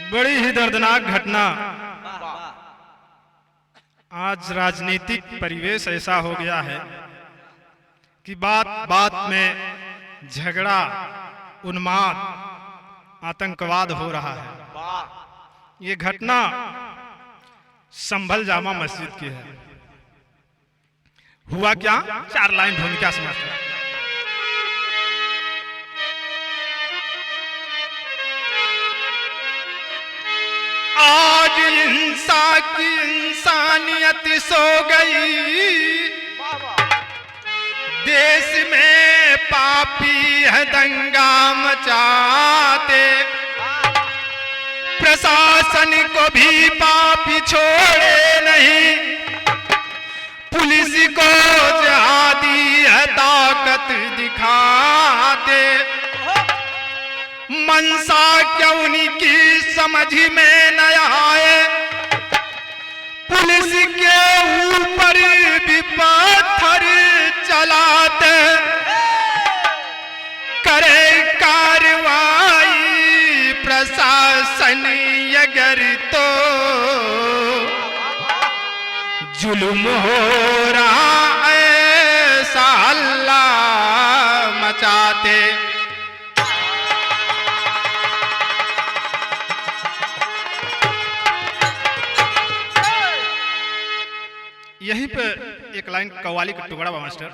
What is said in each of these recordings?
बड़ी ही दर्दनाक घटना। आज राजनीतिक परिवेश ऐसा हो गया है कि बात बात में झगड़ा, उन्माद, आतंकवाद हो रहा है। ये घटना संभल जामा मस्जिद की है। हुआ क्या? 4 लाइन भूमिका समाप्त। आज की इंसानियत सो गई, देश में पापी है दंगा मचाते, प्रशासन को भी पापी छोड़े नहीं, पुलिस को जिहादी है ताकत दिखाते। मनसा क्या उनकी समझ में न आए, पुलिस के ऊपर भी पत्थर चलाते, करे कार्रवाई प्रशासन अगर तो जुल्म हो रहा ऐसा हल्ला मचाते। यहीं पे एक लाइन कव्वाली का टुकड़ा बा मास्टर।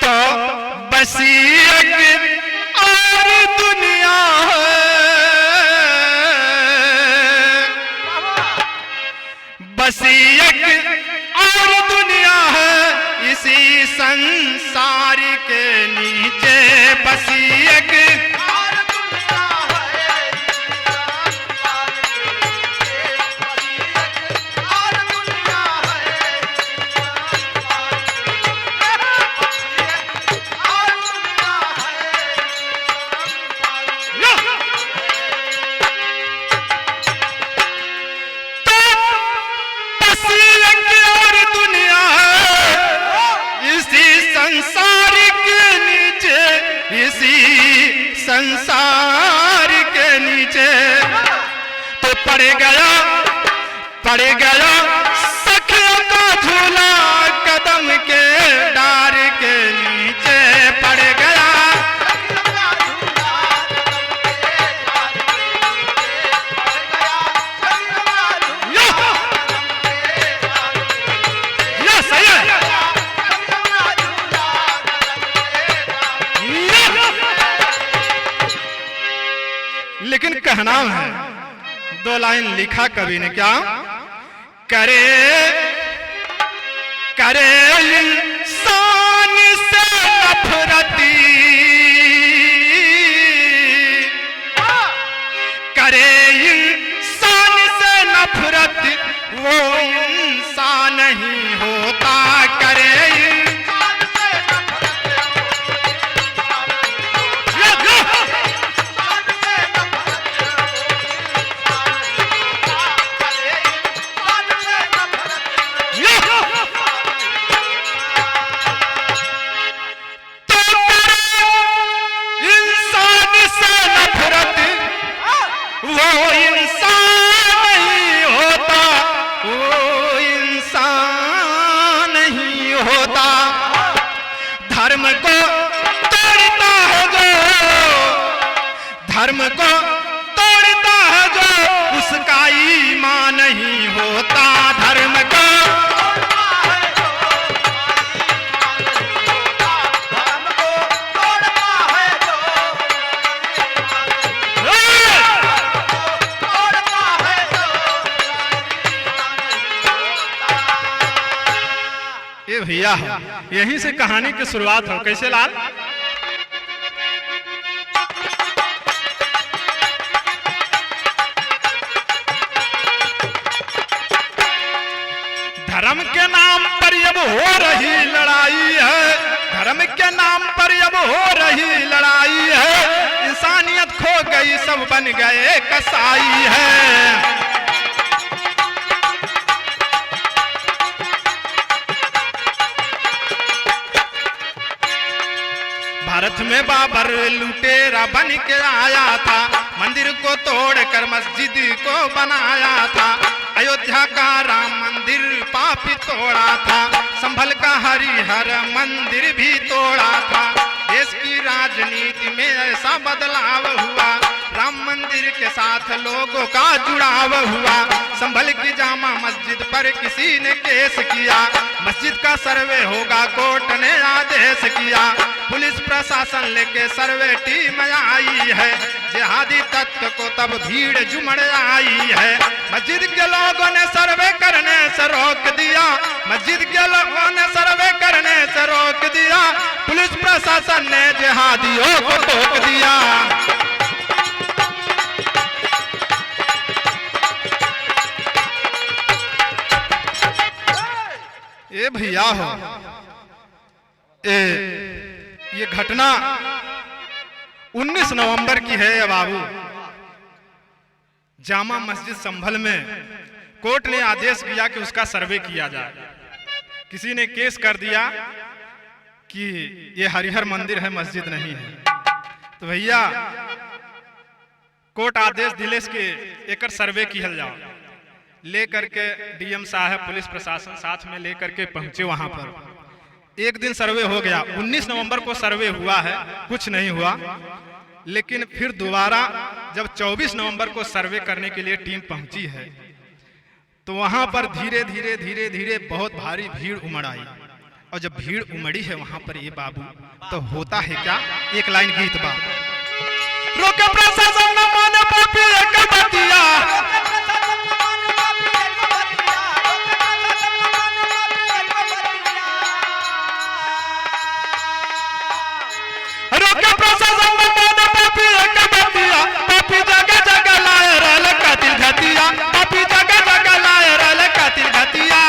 तो बस एक और दुनिया है, बस एक और दुनिया है इसी संसार के नीचे, बस एक और दुनिया है, और दुनिया है, और दुनिया संसार के नीचे, इसी संसार के नीचे तो पड़ गया सखियों का झूला, कदम के डार के नीचे पड़ गया। लेकिन कहना है, 2 लाइन लिखा कवि ने क्या? करे इंसान से नफरती, करे इंसान से नफरत वो इंसान नहीं होता, करे धर्म को तोड़ता है जो उसका ईमान नहीं होता, धर्म को ये भैया हो, यहीं से कहानी की शुरुआत हो। कैसे लाल? धर्म के नाम पर अब हो रही लड़ाई है, धर्म के नाम पर अब हो रही लड़ाई है, इंसानियत खो गई सब बन गए कसाई है। भारत में बाबर लुटेरा बन के आया था, मंदिर को तोड़कर मस्जिद को बनाया था, अयोध्या का राम मंदिर पापी तोड़ा था, संभल का हरिहर मंदिर भी तोड़ा था। देश की राजनीति में ऐसा बदलाव हुआ, राम मंदिर के साथ लोगों का जुड़ाव हुआ, संभल की जामा मस्जिद पर किसी ने केस किया, मस्जिद का सर्वे होगा कोर्ट ने आदेश किया, पुलिस प्रशासन लेके सर्वे टीम आई है, जिहादी तत्व को तब भीड़ जुमड़ आई है, मस्जिद के लोगों ने सर्वे करने से रोक दिया, मस्जिद के लोगों ने सर्वे करने से रोक दिया, पुलिस प्रशासन ने जिहादियों को टोक दिया। ये भैया हो, ये घटना 19 नवंबर की है बाबू। जामा मस्जिद संभल में कोर्ट ने आदेश दिया कि उसका सर्वे किया जाए। किसी ने केस कर दिया कि ये हरिहर मंदिर है, मस्जिद नहीं है। तो भैया कोर्ट आदेश दिले के एकर सर्वे किया जाओ। लेकर के डीएम साहब पुलिस प्रशासन साथ में लेकर के पहुंचे वहां पर। एक दिन सर्वे हो गया, 19 नवंबर को सर्वे हुआ है, कुछ नहीं हुआ। लेकिन फिर दोबारा जब 24 नवंबर को सर्वे करने के लिए टीम पहुंची है, तो वहां पर धीरे धीरे धीरे धीरे बहुत भारी भीड़ उमड़ आई। और जब भीड़ उमड़ी है वहां पर ये बाबू, तो होता है क्या, एक लाइन गीत बा, रोके प्रशासन न माने पापी एक बतिया, रोके प्रशासन न माने पापी एक बतिया, पापी जगह जगह लाए रहल कातिल घतिया, पापी जगह जगह लाए रहल कातिल घतिया।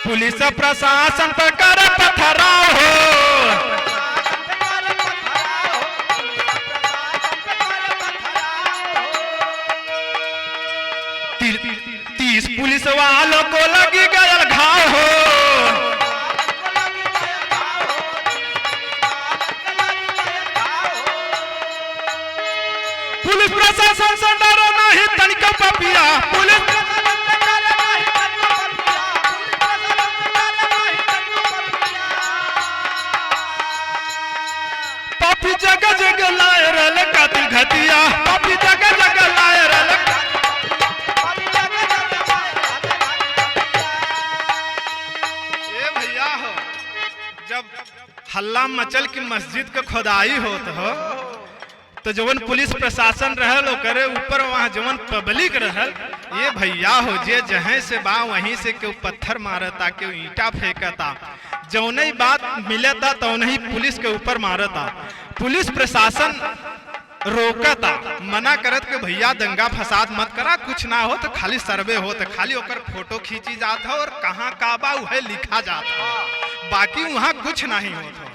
पुलिस प्रशासन पर कर पथराव हो, 30 पुलिस वालों को लगी गया घाव हो, पुलिस प्रशासन से डरो नहीं तनिका पपिया, पुलिस पापी जगह जगह लाए रहल कातिल घतिया, पापी जगह जगह लाए रहल। ये भैया हो, जब हल्ला मचल की मस्जिद के खुदाई होत हो, तो जवन पुलिस प्रशासन रहल ओकरे ऊपर वहां जवन पब्लिक रहल, ये भैया हो जे जहां से बा वहीं से केहू पत्थर मारता, केहू ईंटा फेंकता, जौन ही बात मिलता तो ही पुलिस के ऊपर मारता। पुलिस प्रशासन रोकता, मना करत के भैया दंगा फसाद मत करा, कुछ ना हो तो खाली सर्वे हो, तो खाली ओकर फोटो खींची जात हो और कहाँ का बा वह लिखा जाता हो, बाकी वहां कुछ नहीं होता।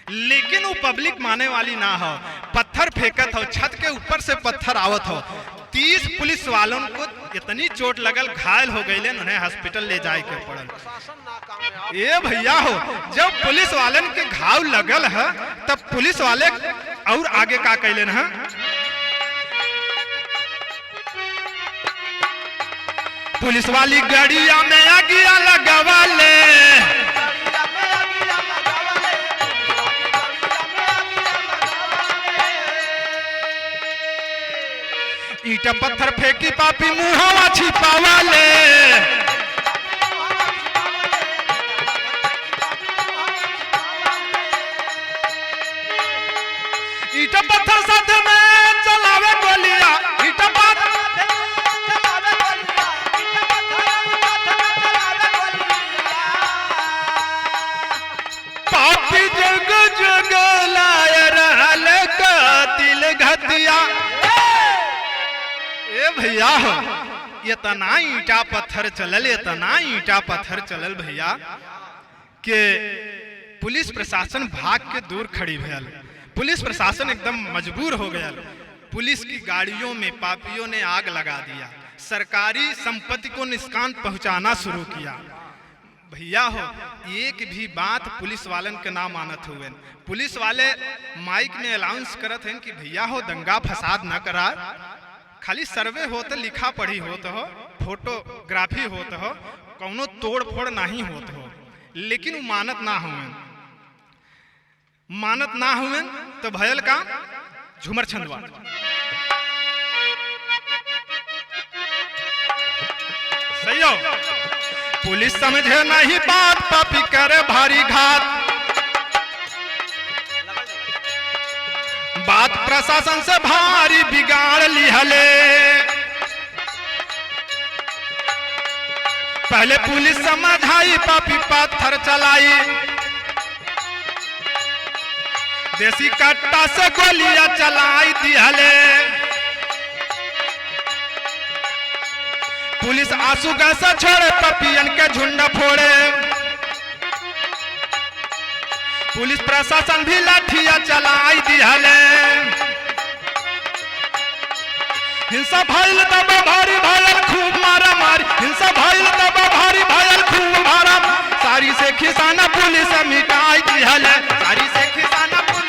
लेकिन वो पब्लिक माने वाली ना हो, पत्थर फेंकत हो, छत के ऊपर से पत्थर आवत हो। 30 पुलिस वालों को इतनी चोट लगल, घायल हो गए, उन्हें हॉस्पिटल ले जाए के पड़ल। ये भैया हो, जब पुलिस वालन के घाव लगल है, तब पुलिस वाले और आगे का कैलन है, पुलिस वाली गाड़िया में आगिया लगवा ले, ईटा पत्थर फेंकी पापी मुहावा छिपावा ले, ईटा पत्थर साथ में चलावे गोलियां, ईटा पत्थर भैया हो, ये तना ईटा पत्थर चलल, ये तना ईटा पत्थर चलल भैया के पुलिस प्रशासन भाग के दूर खड़ी भयल। पुलिस प्रशासन एकदम मजबूर हो गया। पुलिस की गाड़ियों में पापियों ने आग लगा दिया, सरकारी संपत्ति को नुकसान पहुंचाना शुरू किया। भैया हो, एक भी बात पुलिस वालन के ना मानत हुए। पुलिस वाले माइक में अनाउंस करत हैं कि भैया हो दंगा फसाद न करा, खाली सर्वे हो तो लिखा पढ़ी होत हो, फोटोग्राफी होत हो, कौनो तोड़ फोड़ नहीं होत हो। लेकिन वो मानत ना हुए तो भयल का झूमर छंदवा। सही हो, पुलिस समझे नहीं बात, पापी करे भारी घात। बात प्रशासन से भारी बिगाड़ लिहले। पहले पुलिस समझाई, पापी पत्थर चलाई, देसी कट्टा से गोलियां चलाई दिहले। पुलिस आंसू गैस छोड़े, पपियन के झुंड फोड़े। पुलिस प्रशासन भी लाठियां चलाई दिहले। हिंसा भइल तब भारी भयल खूब मारा मारी, हिंसा भइल तब भारी भयल खूब मारा। सारी से खिसाना पुलिस मिटाई दिहले, सारी से खिसाना पुलिस।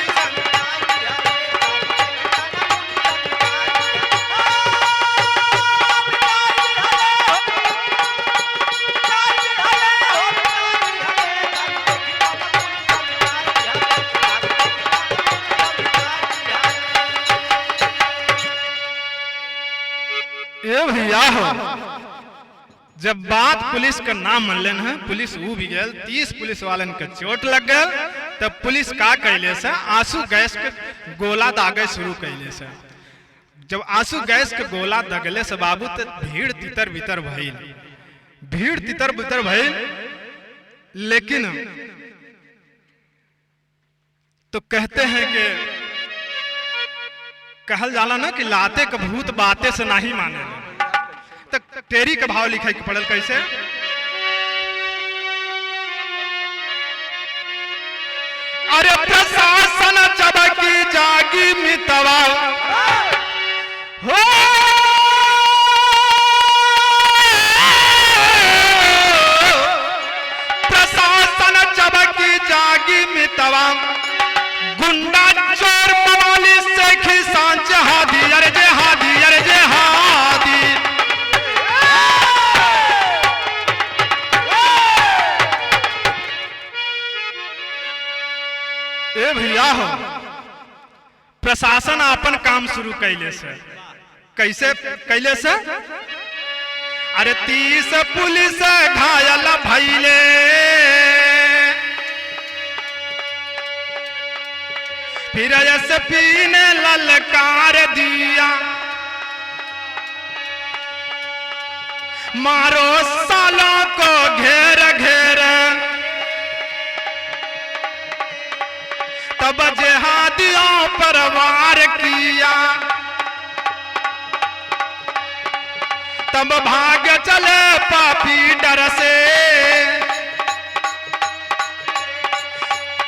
ए भैया हो, जब बात पुलिस का नाम मन लेन है, पुलिस ऊ भी गल, 30 पुलिस वालन के चोट लग गल। तब पुलिस का कैले से आंसू गैस के गोला दागे शुरू कैले से। जब आंसू गैस के गोला दगले से बाबू तो भीड़ तितर बितर भइल। लेकिन तो कहते हैं कि कहल जाला ना कि लाते का भूत बातें से नहीं माने। तक तेरी का भाव लिखाई के पड़ल कैसे? अरे प्रशासन चबकी जागी मितवा हो, प्रशासन चबकी जागी मितवा, गुंडा चोर पवाली से खिसान जहादी, अरे जेहादी, अरे जेहादी। ए भैया हो, प्रशासन अपन काम शुरू कैले से। कैसे कैले से? अरे 30 पुलिस घायल भइले। फिर एसपी ने ललकार दिया, मारो सालों को घेर घेर। तब जिहादियों पर वार किया, तब भाग चले पापी डर से।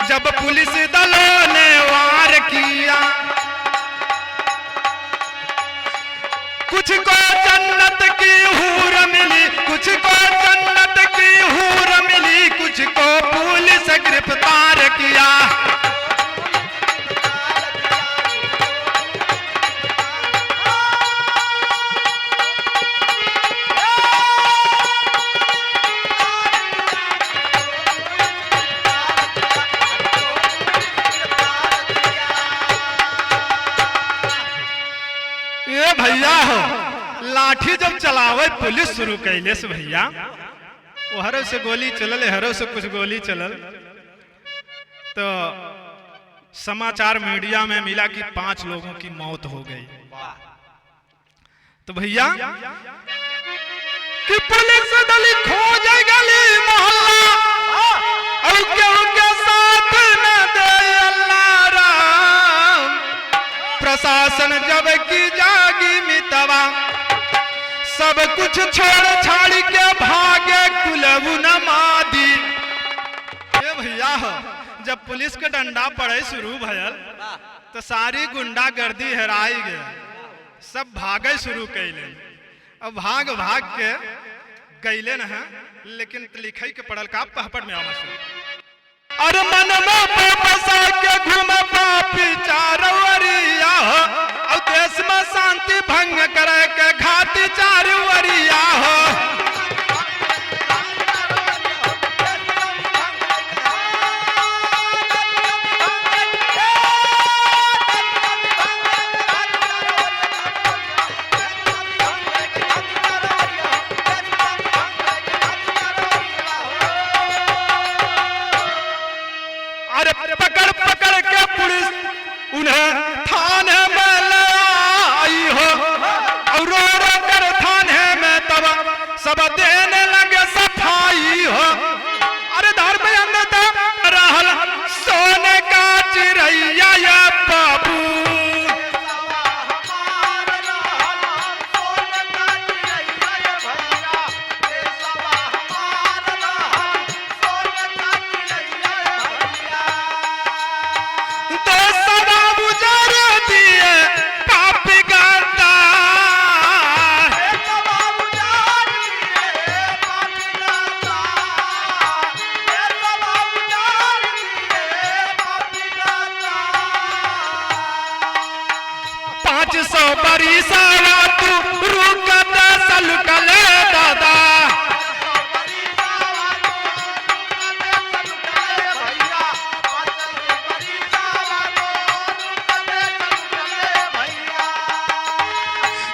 जब पुलिस दलों ने वार किया, कुछ को जन्नत की हूर मिली, कुछ को जन्नत की हूर मिली, कुछ को पुलिस गिरफ्तार किया। भैया हो, लाठी जब चलावे पुलिस शुरू कैले से भैया, वो हरो से गोली चलल, हरो से कुछ गोली चलल। तो समाचार मीडिया में मिला कि 5 लोगों की मौत हो गई। तो भैया कि पुलिस दल खोज गली मोहल्ला, और के साथ न दे अल्लाह राम। प्रशासन जब की जागी मितवा, कुछ छोड़ छाड़ के भागे कुलबु न मादी। ये भैया हो जब पुलिस के डंडा पड़े शुरू भयल तो सारी गुंडागर्दी हेराई गए, सब भागे शुरू कैले। अब भाग भाग के गैले न है, लेकिन लिखई के पड़ल का पहपट में आवा। अरे मन में फंसा के घूम पापी चारवरिया हो, और देश में शांति भंग करे के घाटी चारवरिया हो। पकड़ पकड़ के पुलिस उन्हें थाने में ले आई हो, और रो रो कर थाने में तब सब देने लगे सफाई हो। अरे धर्म अंधता रहल सोने का चिड़ैया या बाबू। बरी सारा तू रुकत सलकले दादा।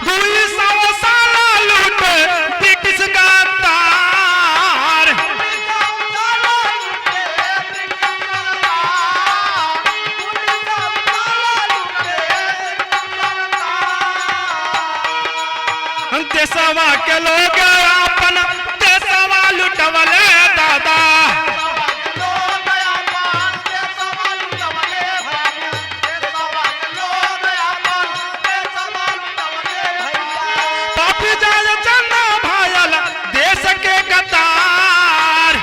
दुई सौ साला लूटे ब्रिटिश का तार। देशवा के लोग अपन देशवा लुटवले दादा। पापी जाय चंदा भायल देश के गद्दार।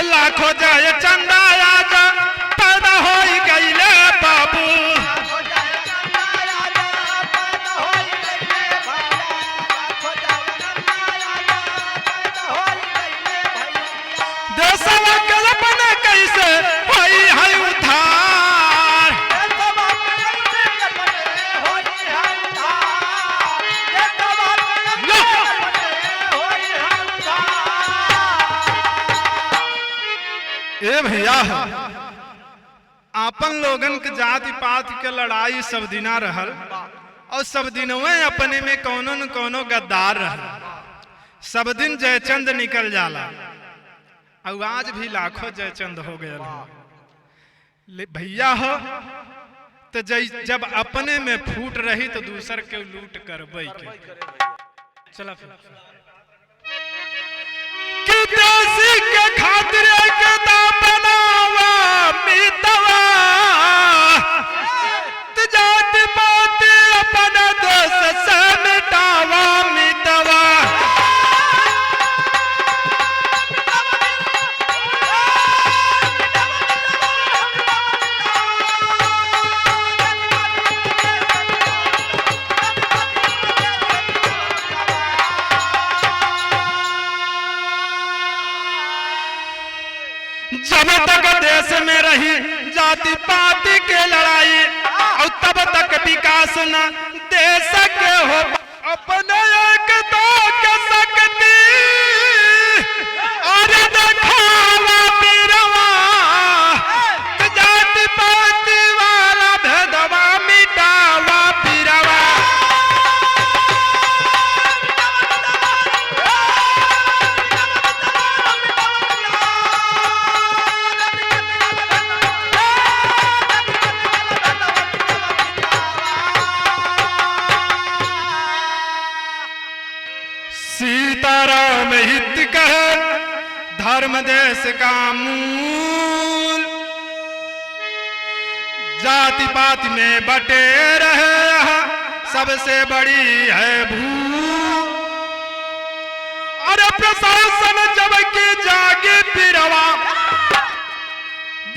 लाखों जाय चंदा आज पैदा हो गईले बाबू। देशवा के अपने कैसे होई है उद्धार। ए भैया आपन लोगन के जाति पात के लड़ाई सब दिना रहल, और सब दिनवे अपने में कोनो न कोनो गद्दार रहल। सब दिन जयचंद निकल जाला, और आज भी लाखों जयचंद हो गए भैया हो। तो जब अपने में फूट रही तो दूसर के लूट करबई के। चला कि देसी के खातिर के बनावा मितवा, जाति पात अपन देश से मिटावा मितवा। जब तक देश में रही जाति पाति के लड़ाई, और तब तक विकास न दे सके हो अपने एकता के शक्ति। और दिखावा बीरवा जाति पाति वाला भेदवा मिटावा बीरवा। धर्म देश का मूल, जाति पाति में बटे रहे, सबसे बड़ी है भूल। अरे प्रशासन जब की जागी बिरवा,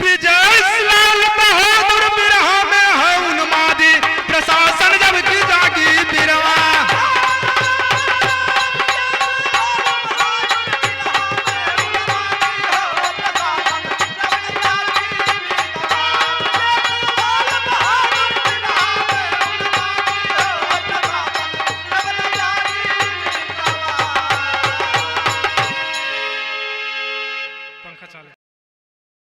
विजय लाल बहादुर बिरहा में है उन्मादी, प्रशासन जब की जागी बिरवा। पंखा चालू।